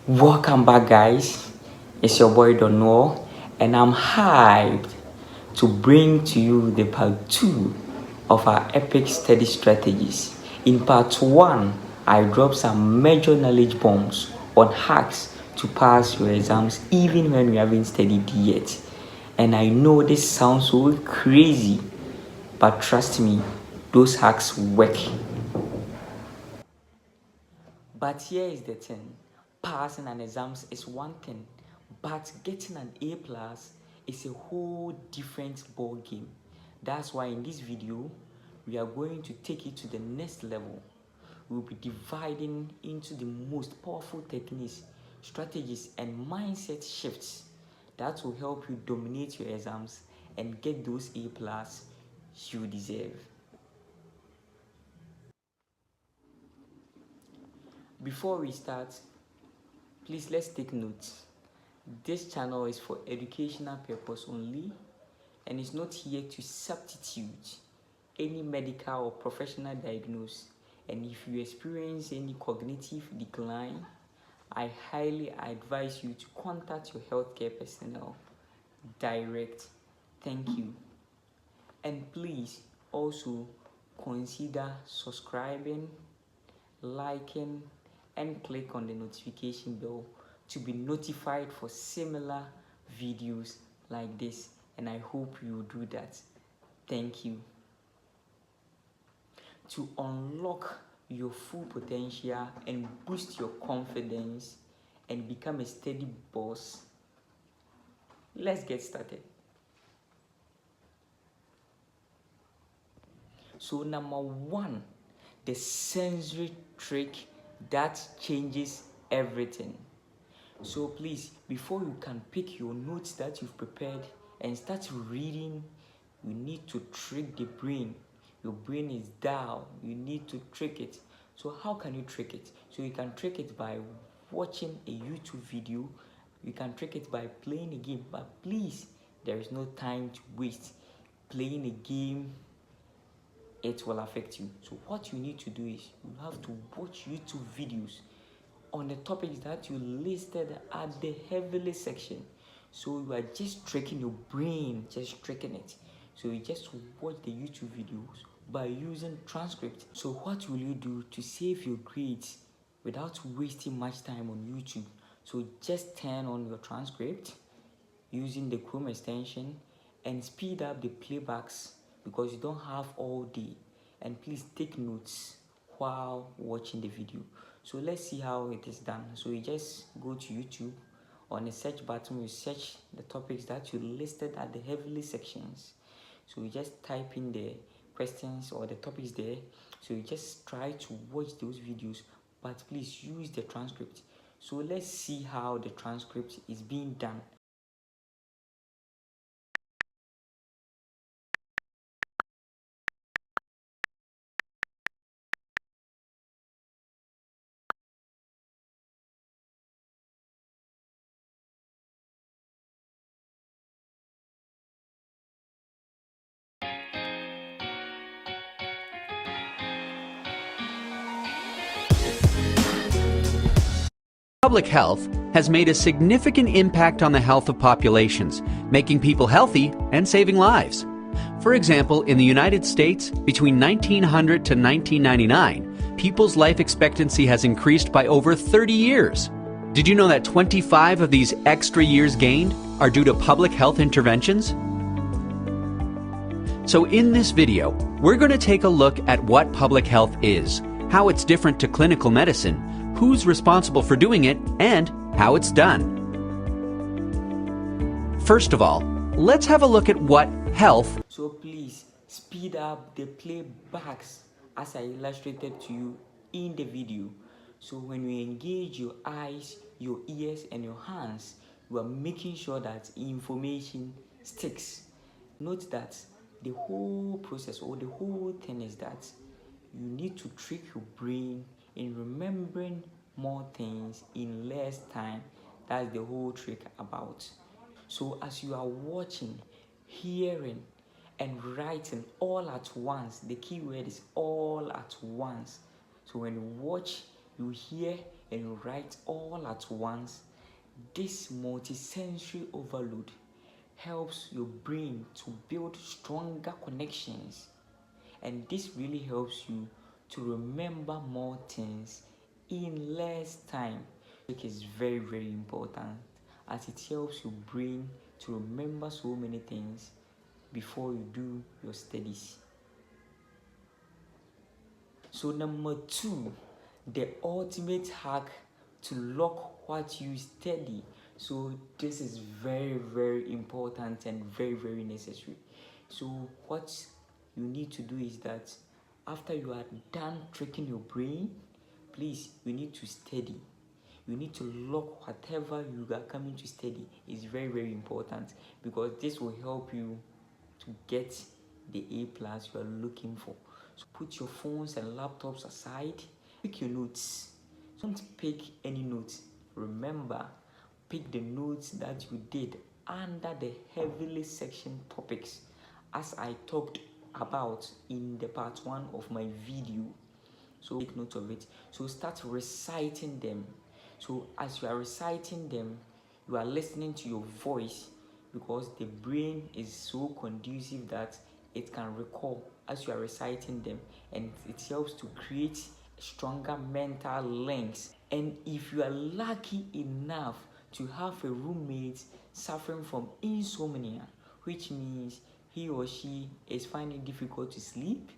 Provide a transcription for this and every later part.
Welcome back, guys. It's your boy Donor, and I'm hyped to bring to you the part 2 of our epic study strategies. In part 1, I dropped some major knowledge bombs on hacks to pass your exams even when you haven't studied yet. And I know this sounds so crazy, but trust me, those hacks work. But here is the thing, passing an exams is one thing, but getting an A plus is a whole different ball game. That's why in this video, we are going to take it to the next level. We'll be dividing into the most powerful techniques, strategies, and mindset shifts that will help you dominate your exams and get those A plus you deserve. Before we start, please let's take notes. This channel is for educational purpose only and is not here to substitute any medical or professional diagnosis. And if you experience any cognitive decline, I highly advise you to contact your healthcare personnel direct. Thank you. And please also consider subscribing, liking, and click on the notification bell to be notified for similar videos like this, and I hope you will do that. Thank you. To unlock your full potential and boost your confidence and become a steady boss, let's get started. So number 1, the sensory trick that changes everything. So please, before you can pick your notes that you've prepared and start reading, you need to trick the brain. Your brain is dull. You need to trick it. So how can you trick it? So you can trick it by watching a YouTube video. You can trick it by playing a game. But please, there is no time to waste. Playing a game, it will affect you. So what you need to do is you have to watch YouTube videos on the topics that you listed at the heavily section. So you are just tricking your brain, just tricking it. So you just watch the YouTube videos by using transcript. So what will you do to save your grades without wasting much time on YouTube? So just turn on your transcript using the Chrome extension and speed up the playbacks because you don't have all day. And please take notes while watching the video. So let's see how it is done. So you just go to YouTube. On the search button, you search the topics that you listed at the heavily sections. So you just type in the questions or the topics there. So you just try to watch those videos, but please use the transcript. So let's see how the transcript is being done. Public health has made a significant impact on the health of populations, making people healthy and saving lives. For example, in the United States, between 1900 to 1999, people's life expectancy has increased by over 30 years. Did you know that 25 of these extra years gained are due to public health interventions? So in this video, we're going to take a look at what public health is, how it's different to clinical medicine, who's responsible for doing it, and how it's done. First of all, let's have a look at what health. So please speed up the playbacks as I illustrated to you in the video. So when you engage your eyes, your ears, and your hands, you are making sure that information sticks. Note that the whole process or the whole thing is that you need to trick your brain in remembering more things in less time. That's the whole trick about. So as you are watching, hearing, and writing all at once, the key word is all at once. So when you watch, you hear, and write all at once, this multisensory overload helps your brain to build stronger connections, and this really helps you to remember more things in less time. It is very, very important as it helps your brain to remember so many things before you do your studies. So number 2, the ultimate hack to lock what you study. So this is very, very important and very, very necessary. So what you need to do is that after you are done tricking your brain, please, you need to study. You need to lock whatever you are coming to study. Is very, very important because this will help you to get the A plus you are looking for. So put your phones and laptops aside. Pick your notes. Don't pick any notes. Remember, pick the notes that you did under the heavily sectioned topics as I talked about in the part 1 of my video. So take note of it. So start reciting them. So as you are reciting them, you are listening to your voice because the brain is so conducive that it can recall as you are reciting them, and it helps to create stronger mental links. And if you are lucky enough to have a roommate suffering from insomnia, which means he or she is finding it difficult to sleep,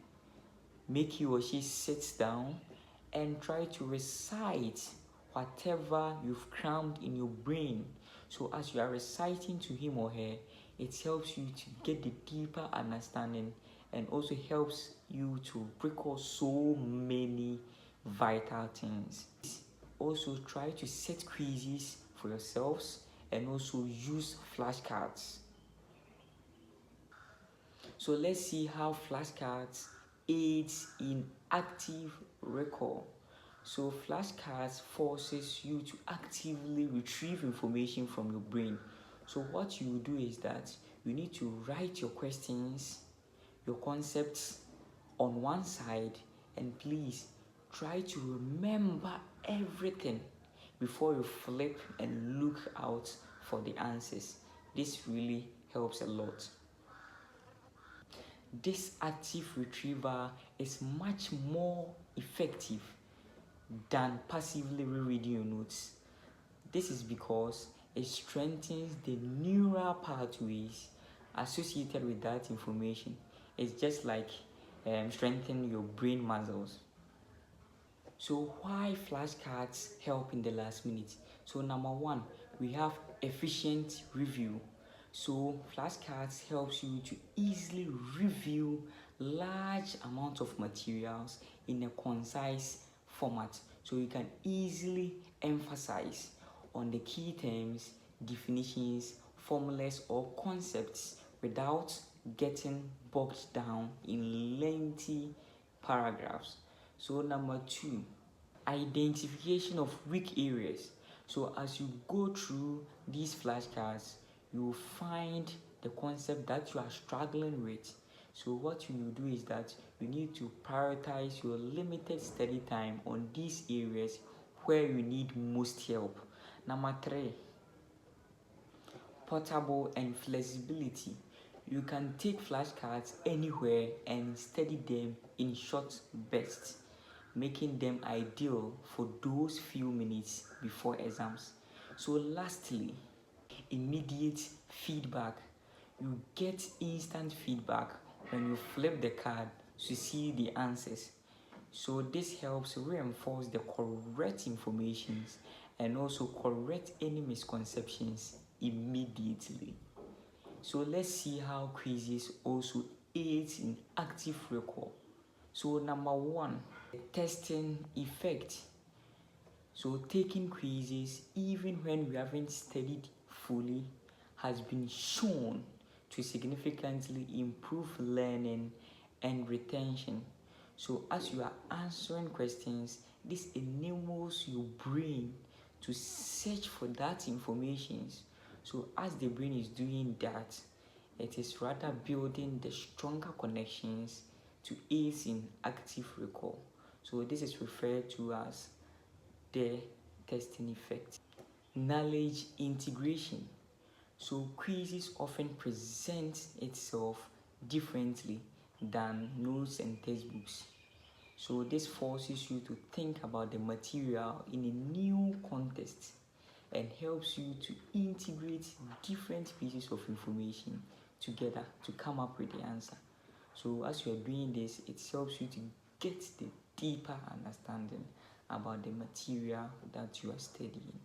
make he or she sit down and try to recite whatever you've crammed in your brain. So as you are reciting to him or her, it helps you to get the deeper understanding and also helps you to recall so many vital things. Also try to set quizzes for yourselves and also use flashcards. So let's see how flashcards aids in active recall. So flashcards forces you to actively retrieve information from your brain. So what you do is that you need to write your questions, your concepts on one side, and please try to remember everything before you flip and look out for the answers. This really helps a lot. This active retrieval is much more effective than passively rereading your notes. This is because it strengthens the neural pathways associated with that information. It's just like strengthening your brain muscles. So why flashcards help in the last minute? So number 1, we have efficient review. So flashcards helps you to easily review large amounts of materials in a concise format. So you can easily emphasize on the key terms, definitions, formulas, or concepts without getting bogged down in lengthy paragraphs. So number 2, identification of weak areas. So as you go through these flashcards, you will find the concept that you are struggling with. So what you do is that you need to prioritize your limited study time on these areas where you need most help. Number 3, portable and flexibility. You can take flashcards anywhere and study them in short bursts, making them ideal for those few minutes before exams. So lastly, immediate feedback. You get instant feedback when you flip the card to see the answers. So this helps reinforce the correct information and also correct any misconceptions immediately. So let's see how quizzes also aid in active recall. So number 1, testing effect. So taking quizzes even when we haven't studied fully has been shown to significantly improve learning and retention. So as you are answering questions, this enables your brain to search for that information. So as the brain is doing that, it is rather building the stronger connections to aid in active recall. So this is referred to as the testing effect. Knowledge integration. So quizzes often present itself differently than notes and textbooks. So this forces you to think about the material in a new context and helps you to integrate different pieces of information together to come up with the answer. So as you are doing this, it helps you to get the deeper understanding about the material that you are studying.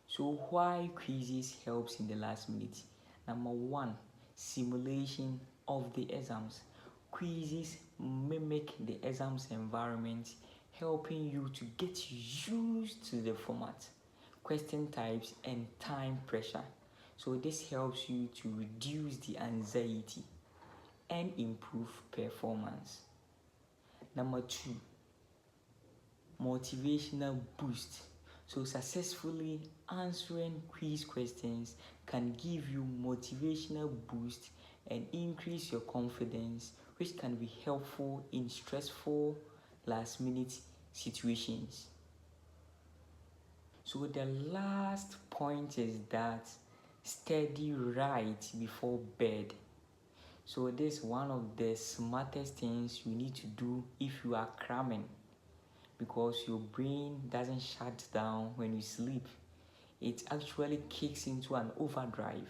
So why quizzes helps in the last minute? Number one, simulation of the exams. Quizzes mimic the exams environment, helping you to get used to the format, question types, and time pressure. So this helps you to reduce the anxiety and improve performance. Number two, motivational boost. So successfully answering quiz questions can give you motivational boost and increase your confidence, which can be helpful in stressful last minute situations. So the last point is that study right before bed. So this is one of the smartest things you need to do if you are cramming, because your brain doesn't shut down when you sleep. It actually kicks into an overdrive,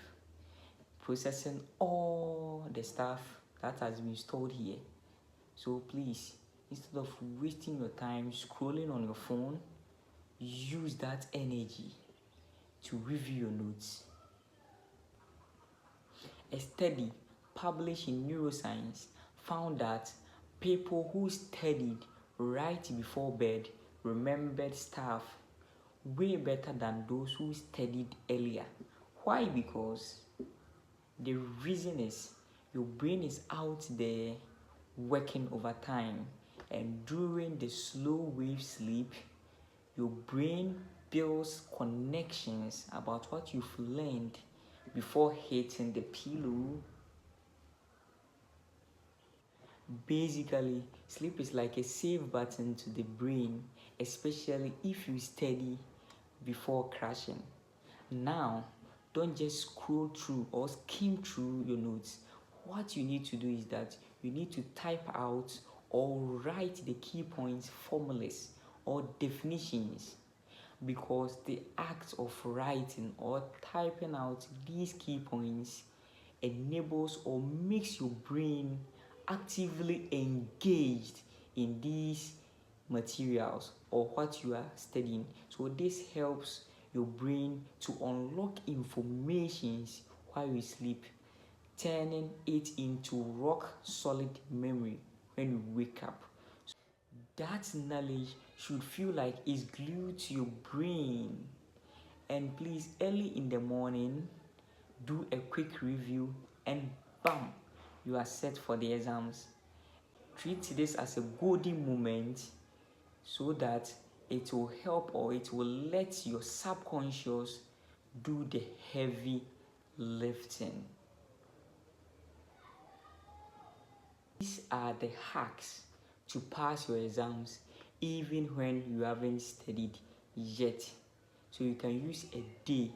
processing all the stuff that has been stored here. So please, instead of wasting your time scrolling on your phone, use that energy to review your notes. A study published in Neuroscience found that people who studied right before bed remembered stuff way better than those who studied earlier. Why? Because the reason is your brain is out there working overtime, and during the slow wave sleep, your brain builds connections about what you've learned before hitting the pillow. Basically, sleep is like a save button to the brain, especially if you study before crashing. Now, don't just scroll through or skim through your notes. What you need to do is that you need to type out or write the key points, formulas, or definitions, because the act of writing or typing out these key points enables or makes your brain actively engaged in these materials or what you are studying. So this helps your brain to unlock informations while you sleep, turning it into rock solid memory when you wake up. That knowledge should feel like it's glued to your brain. And please, early in the morning, do a quick review and bam, you are set for the exams. Treat this as a golden moment so that it will help or it will let your subconscious do the heavy lifting. These are the hacks to pass your exams even when you haven't studied yet. So you can use a day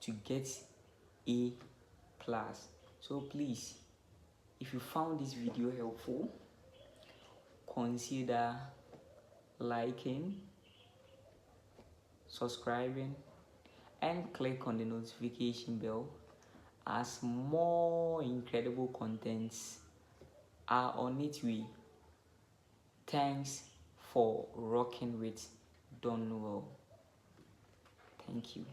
to get A plus. So please, if you found this video helpful, consider liking, subscribing, and click on the notification bell as more incredible contents are on its way. Thanks for rocking with Don Noel. Thank you.